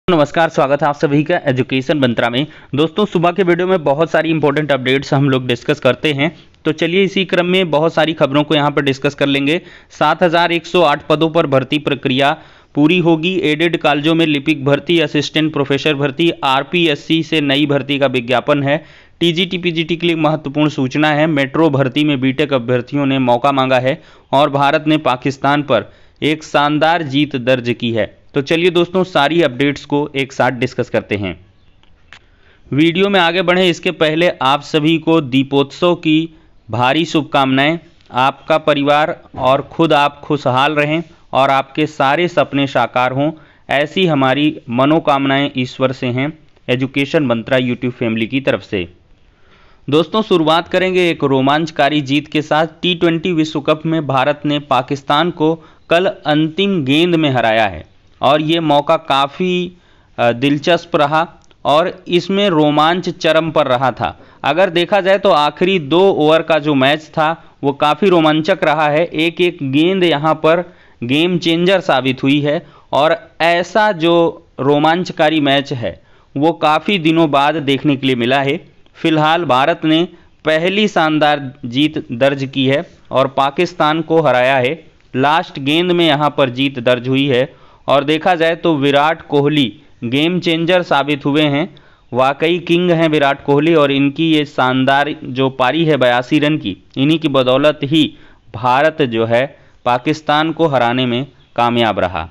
नमस्कार, स्वागत है आप सभी का एजुकेशन मंत्रा में। दोस्तों, सुबह के वीडियो में बहुत सारी इंपॉर्टेंट अपडेट्स हम लोग डिस्कस करते हैं, तो चलिए इसी क्रम में बहुत सारी खबरों को यहाँ पर डिस्कस कर लेंगे। 7108 पदों पर भर्ती प्रक्रिया पूरी होगी। एडेड कॉलेजों में लिपिक भर्ती, असिस्टेंट प्रोफेसर भर्ती, आरपीएससी से नई भर्ती का विज्ञापन है। टीजीटी पीजीटी के लिए महत्वपूर्ण सूचना है। मेट्रो भर्ती में बीटेक अभ्यर्थियों ने मौका मांगा है और भारत ने पाकिस्तान पर एक शानदार जीत दर्ज की है। तो चलिए दोस्तों, सारी अपडेट्स को एक साथ डिस्कस करते हैं। वीडियो में आगे बढ़ें इसके पहले आप सभी को दीपोत्सव की भारी शुभकामनाएं। आपका परिवार और खुद आप खुशहाल रहें और आपके सारे सपने साकार हों, ऐसी हमारी मनोकामनाएं ईश्वर से हैं, एजुकेशन मंत्रा यूट्यूब फैमिली की तरफ से। दोस्तों, शुरुआत करेंगे एक रोमांचकारी जीत के साथ। T20 विश्व कप में भारत ने पाकिस्तान को कल अंतिम गेंद में हराया है और ये मौका काफ़ी दिलचस्प रहा और इसमें रोमांच चरम पर रहा था। अगर देखा जाए तो आखिरी 2 ओवर का जो मैच था वो काफ़ी रोमांचक रहा है। एक एक गेंद यहाँ पर गेम चेंजर साबित हुई है और ऐसा जो रोमांचकारी मैच है वो काफ़ी दिनों बाद देखने के लिए मिला है। फिलहाल भारत ने पहली शानदार जीत दर्ज की है और पाकिस्तान को हराया है। लास्ट गेंद में यहाँ पर जीत दर्ज हुई है और देखा जाए तो विराट कोहली गेम चेंजर साबित हुए हैं। वाकई किंग हैं विराट कोहली और इनकी ये शानदार जो पारी है 82 रन की, इन्हीं की बदौलत ही भारत जो है पाकिस्तान को हराने में कामयाब रहा।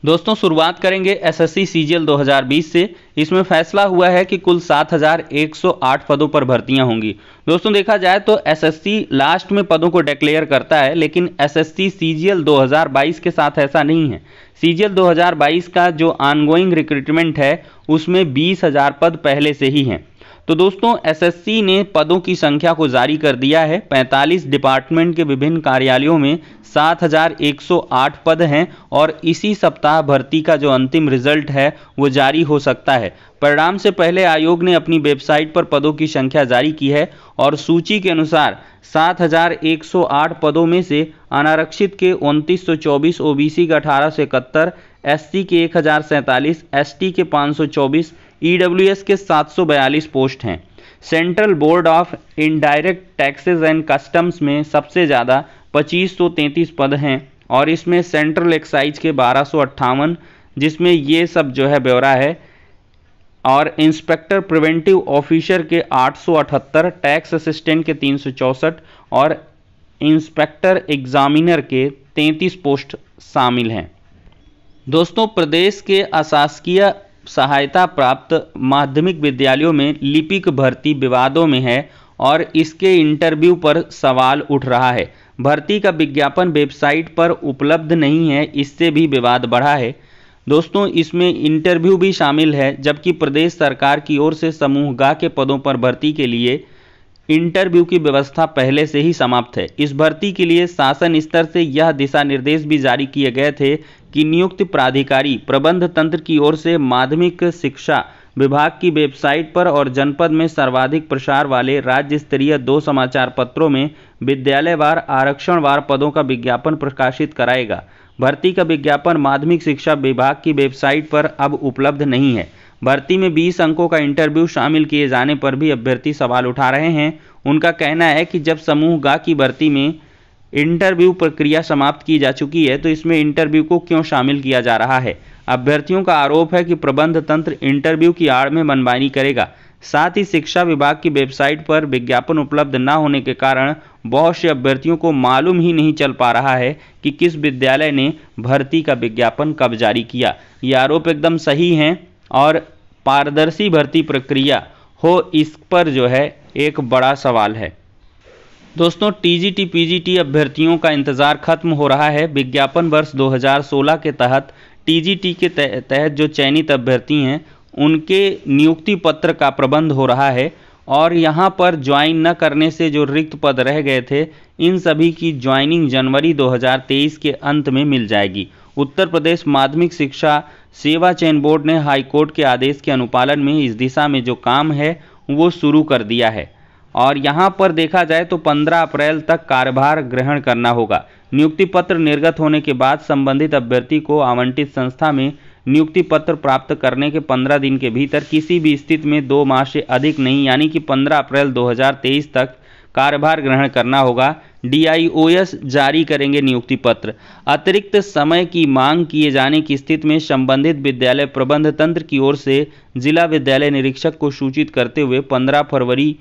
दोस्तों, शुरुआत करेंगे एसएससी सीजीएल 2020 से। इसमें फैसला हुआ है कि कुल 7108 पदों पर भर्तियां होंगी। दोस्तों, देखा जाए तो एसएससी लास्ट में पदों को डिक्लेयर करता है, लेकिन एसएससी सीजीएल 2022 के साथ ऐसा नहीं है। सीजीएल 2022 का जो ऑनगोइंग रिक्रूटमेंट है उसमें 20,000 पद पहले से ही हैं। तो दोस्तों, एसएससी ने पदों की संख्या को जारी कर दिया है। 45 डिपार्टमेंट के विभिन्न कार्यालयों में 7108 पद हैं और इसी सप्ताह भर्ती का जो अंतिम रिजल्ट है वो जारी हो सकता है। परिणाम से पहले आयोग ने अपनी वेबसाइट पर पदों की संख्या जारी की है और सूची के अनुसार 7108 पदों में से अनारक्षित के 2924, ओबीसी के 1871, एससी के 1047, एसटी के 524, ईडब्ल्यूएस के 742 पोस्ट हैं। Central board of indirect taxes and customs में सबसे ज़्यादा 2533 पद हैं और इसमें सेंट्रल एक्साइज के 1258, जिसमें ये सब जो है ब्यौरा है, और इंस्पेक्टर प्रिवेंटिव ऑफिसर के 878, टैक्स असिस्टेंट के 364 और इंस्पेक्टर एग्जामिनर के 33 पोस्ट शामिल हैं। दोस्तों, प्रदेश के अशासकीय सहायता प्राप्त माध्यमिक विद्यालयों में लिपिक भर्ती विवादों में है और इसके इंटरव्यू पर सवाल उठ रहा है। भर्ती का विज्ञापन वेबसाइट पर उपलब्ध नहीं है, इससे भी विवाद बढ़ा है। दोस्तों, इसमें इंटरव्यू भी शामिल है, जबकि प्रदेश सरकार की ओर से समूह ग के पदों पर भर्ती के लिए इंटरव्यू की व्यवस्था पहले से ही समाप्त है। इस भर्ती के लिए शासन स्तर से यह दिशा निर्देश भी जारी किए गए थे कि नियुक्त प्राधिकारी प्रबंध तंत्र की ओर से माध्यमिक शिक्षा विभाग की वेबसाइट पर और जनपद में सर्वाधिक प्रसार वाले राज्य स्तरीय 2 समाचार पत्रों में विद्यालयवार आरक्षणवार पदों का विज्ञापन प्रकाशित कराएगा। भर्ती का विज्ञापन माध्यमिक शिक्षा विभाग की वेबसाइट पर अब उपलब्ध नहीं है। भर्ती में 20 अंकों का इंटरव्यू शामिल किए जाने पर भी अभ्यर्थी सवाल उठा रहे हैं। उनका कहना है कि जब समूह ग की भर्ती में इंटरव्यू प्रक्रिया समाप्त की जा चुकी है तो इसमें इंटरव्यू को क्यों शामिल किया जा रहा है। अभ्यर्थियों का आरोप है कि प्रबंध तंत्र इंटरव्यू की आड़ में मनमानी करेगा। साथ ही शिक्षा विभाग की वेबसाइट पर विज्ञापन उपलब्ध न होने के कारण बहुत से अभ्यर्थियों को मालूम ही नहीं चल पा रहा है कि किस विद्यालय ने भर्ती का विज्ञापन कब जारी किया। ये आरोप एकदम सही हैं और पारदर्शी भर्ती प्रक्रिया हो, इस पर जो है एक बड़ा सवाल है। दोस्तों, टीजीटी पीजीटी अभ्यर्थियों का इंतज़ार खत्म हो रहा है। विज्ञापन वर्ष 2016 के तहत टीजीटी के तहत जो चयनित अभ्यर्थी हैं उनके नियुक्ति पत्र का प्रबंध हो रहा है और यहाँ पर ज्वाइन न करने से जो रिक्त पद रह गए थे, इन सभी की ज्वाइनिंग जनवरी 2023 के अंत में मिल जाएगी। उत्तर प्रदेश माध्यमिक शिक्षा सेवा चयन बोर्ड ने हाईकोर्ट के आदेश के अनुपालन में इस दिशा में जो काम है वो शुरू कर दिया है और यहाँ पर देखा जाए तो 15 अप्रैल तक कार्यभार ग्रहण करना होगा। नियुक्ति पत्र निर्गत होने के बाद संबंधित अभ्यर्थी को आवंटित संस्था में नियुक्ति पत्र प्राप्त करने के 15 दिन के भीतर किसी भी स्थिति में 2 माह से अधिक नहीं यानी कि 15 अप्रैल 2023 तक कार्यभार ग्रहण करना होगा। DIOS जारी करेंगे नियुक्ति पत्र। अतिरिक्त समय की मांग किए जाने की स्थिति में संबंधित विद्यालय प्रबंध तंत्र की ओर से जिला विद्यालय निरीक्षक को सूचित करते हुए 15 फरवरी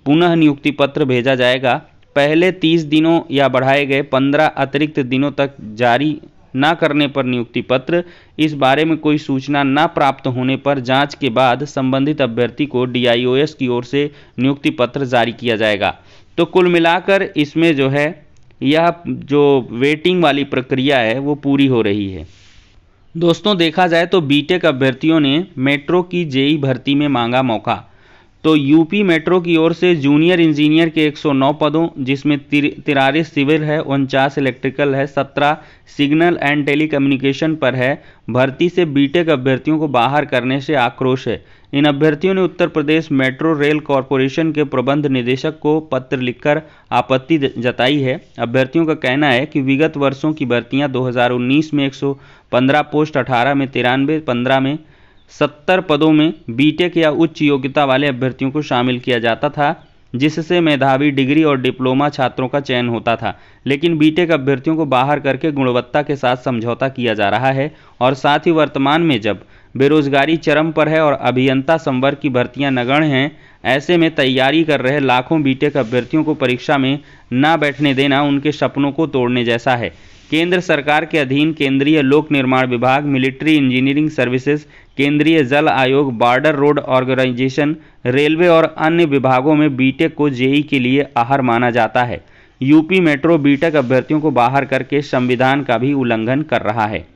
पुनः नियुक्ति पत्र भेजा जाएगा। पहले 30 दिनों या बढ़ाए गए 15 अतिरिक्त दिनों तक जारी न करने पर नियुक्ति पत्र, इस बारे में कोई सूचना न प्राप्त होने पर जांच के बाद संबंधित अभ्यर्थी को DIOS की ओर से नियुक्ति पत्र जारी किया जाएगा। तो कुल मिलाकर इसमें जो है यह जो वेटिंग वाली प्रक्रिया है वो पूरी हो रही है। दोस्तों देखा जाए तो बीटेक अभ्यर्थियों ने मेट्रो की JEE भर्ती में मांगा मौका। तो यूपी मेट्रो की ओर से जूनियर इंजीनियर के 109 पदों जिसमें 43 सिविल है, 49 इलेक्ट्रिकल है, 17 सिग्नल एंड टेलीकम्युनिकेशन पर है। भर्ती से बीटेक अभ्यर्थियों को बाहर करने से आक्रोश है। इन अभ्यर्थियों ने Uttar Pradesh metro rail corporation के प्रबंध निदेशक को पत्र लिखकर आपत्ति जताई है। अभ्यर्थियों का कहना है कि विगत वर्षों की भर्तियां 2019 में 115 पोस्ट, 18 में 93, 15 में 70 पदों में बीटेक या उच्च योग्यता वाले अभ्यर्थियों को शामिल किया जाता था, जिससे मेधावी डिग्री और डिप्लोमा छात्रों का चयन होता था। लेकिन बीटेक अभ्यर्थियों को बाहर करके गुणवत्ता के साथ समझौता किया जा रहा है और साथ ही वर्तमान में जब बेरोजगारी चरम पर है और अभियंता संवर्ग की भर्तियां नगण्य हैं, ऐसे में तैयारी कर रहे लाखों बीटेक अभ्यर्थियों को परीक्षा में न बैठने देना उनके सपनों को तोड़ने जैसा है। केंद्र सरकार के अधीन केंद्रीय लोक निर्माण विभाग, मिलिट्री इंजीनियरिंग सर्विसेज, केंद्रीय जल आयोग, बॉर्डर रोड ऑर्गेनाइजेशन, रेलवे और अन्य विभागों में बीटेक को JEE के लिए आहर माना जाता है। यूपी मेट्रो बीटेक अभ्यर्थियों को बाहर करके संविधान का भी उल्लंघन कर रहा है।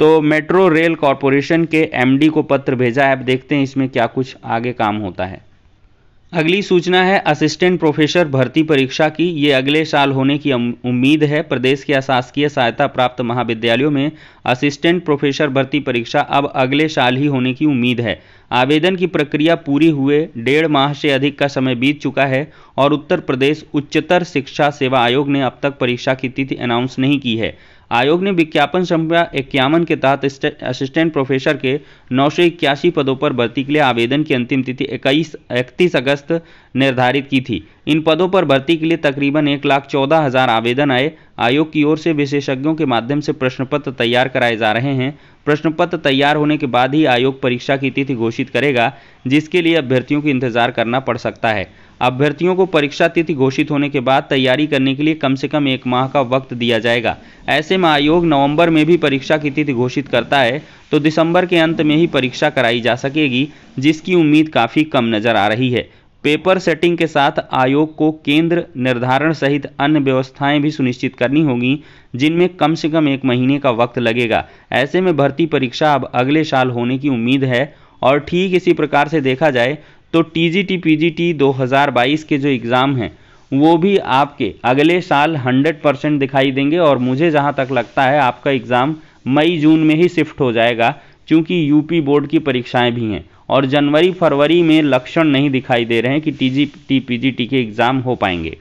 तो मेट्रो रेल कॉरपोरेशन के MD को पत्र भेजा है। अब देखते हैं इसमें क्या कुछ आगे काम होता है। अगली सूचना है असिस्टेंट प्रोफेसर भर्ती परीक्षा की। ये अगले साल होने की उम्मीद है। प्रदेश के अशासकीय सहायता प्राप्त महाविद्यालयों में असिस्टेंट प्रोफेसर भर्ती परीक्षा अब अगले साल ही होने की उम्मीद है। आवेदन की प्रक्रिया पूरी हुए 1.5 माह से अधिक का समय बीत चुका है और उत्तर प्रदेश उच्चतर शिक्षा सेवा आयोग ने अब तक परीक्षा की तिथि अनाउंस नहीं की है। आयोग ने विज्ञापन संख्या 51 के तहत असिस्टेंट प्रोफेसर के 981 पदों पर भर्ती के लिए आवेदन की अंतिम तिथि 31 अगस्त निर्धारित की थी। इन पदों पर भर्ती के लिए तकरीबन 1,14,000 आवेदन आए। आयोग की ओर से विशेषज्ञों के माध्यम से प्रश्न पत्र तैयार कराए जा रहे हैं। प्रश्न पत्र तैयार होने के बाद ही आयोग परीक्षा की तिथि घोषित करेगा, जिसके लिए अभ्यर्थियों को इंतजार करना पड़ सकता है। अभ्यर्थियों को परीक्षा तिथि घोषित होने के बाद तैयारी करने के लिए कम से कम 1 माह का वक्त दिया जाएगा। ऐसे में आयोग नवंबर में भी परीक्षा की तिथि घोषित करता है तो दिसंबर के अंत में ही परीक्षा कराई जा सकेगी, जिसकी उम्मीद काफ़ी कम नज़र आ रही है। पेपर सेटिंग के साथ आयोग को केंद्र निर्धारण सहित अन्य व्यवस्थाएं भी सुनिश्चित करनी होगी, जिनमें कम से कम 1 महीने का वक्त लगेगा। ऐसे में भर्ती परीक्षा अब अगले साल होने की उम्मीद है। और ठीक इसी प्रकार से देखा जाए तो TGT PGT 2022 के जो एग्ज़ाम हैं वो भी आपके अगले साल 100% दिखाई देंगे। और मुझे जहां तक लगता है आपका एग्ज़ाम मई जून में ही शिफ्ट हो जाएगा, क्योंकि यूपी बोर्ड की परीक्षाएं भी हैं और जनवरी फरवरी में लक्षण नहीं दिखाई दे रहे हैं कि TGT PGT के एग्ज़ाम हो पाएंगे।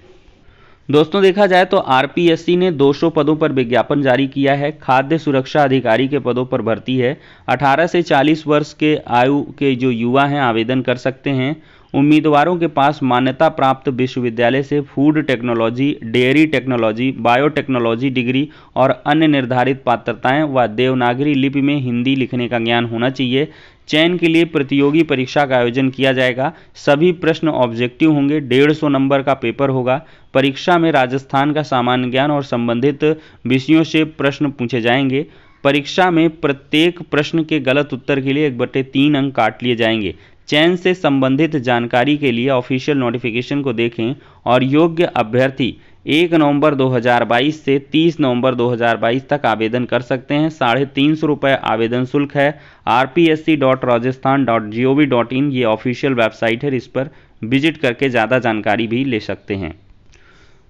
दोस्तों देखा जाए तो RPSC ने 200 पदों पर विज्ञापन जारी किया है। खाद्य सुरक्षा अधिकारी के पदों पर भर्ती है। 18 से 40 वर्ष के आयु के जो युवा हैं आवेदन कर सकते हैं। उम्मीदवारों के पास मान्यता प्राप्त विश्वविद्यालय से food technology, dairy technology, biotechnology degree और अन्य निर्धारित पात्रताएं व देवनागरी लिपि में हिंदी लिखने का ज्ञान होना चाहिए। चयन के लिए प्रतियोगी परीक्षा का आयोजन किया जाएगा। सभी प्रश्न ऑब्जेक्टिव होंगे। 150 नंबर का पेपर होगा। परीक्षा में राजस्थान का सामान्य ज्ञान और संबंधित विषयों से प्रश्न पूछे जाएंगे। परीक्षा में प्रत्येक प्रश्न के गलत उत्तर के लिए 1/3 अंक काट लिए जाएंगे। चयन से संबंधित जानकारी के लिए ऑफिशियल नोटिफिकेशन को देखें और योग्य अभ्यर्थी 1 नवंबर 2022 से 30 नवंबर 2022 तक आवेदन कर सकते हैं। 350 रुपये आवेदन शुल्क है। rpsc.rajasthan.gov.in ये ऑफिशियल वेबसाइट है, इस पर विजिट करके ज़्यादा जानकारी भी ले सकते हैं।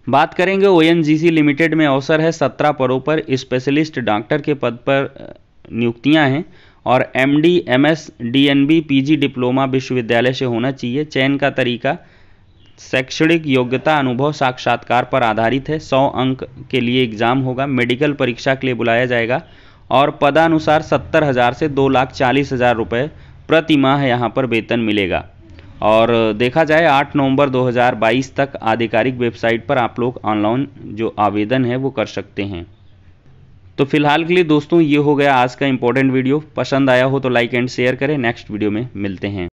बात करेंगे ONGC लिमिटेड में अवसर है 17 पदों पर स्पेशलिस्ट डॉक्टर के पद पर नियुक्तियां हैं और MD, MS, DNB, PG diploma विश्वविद्यालय से होना चाहिए। चयन का तरीका शैक्षणिक योग्यता अनुभव साक्षात्कार पर आधारित है। 100 अंक के लिए एग्ज़ाम होगा। मेडिकल परीक्षा के लिए बुलाया जाएगा और पदानुसार 70,000 से 2,40,000 रुपये प्रति माह यहाँ पर वेतन मिलेगा। और देखा जाए 8 नवंबर 2022 तक आधिकारिक वेबसाइट पर आप लोग ऑनलाइन जो आवेदन है वो कर सकते हैं। तो फिलहाल के लिए दोस्तों ये हो गया आज का इंपॉर्टेंट वीडियो। पसंद आया हो तो लाइक एंड शेयर करें। नेक्स्ट वीडियो में मिलते हैं।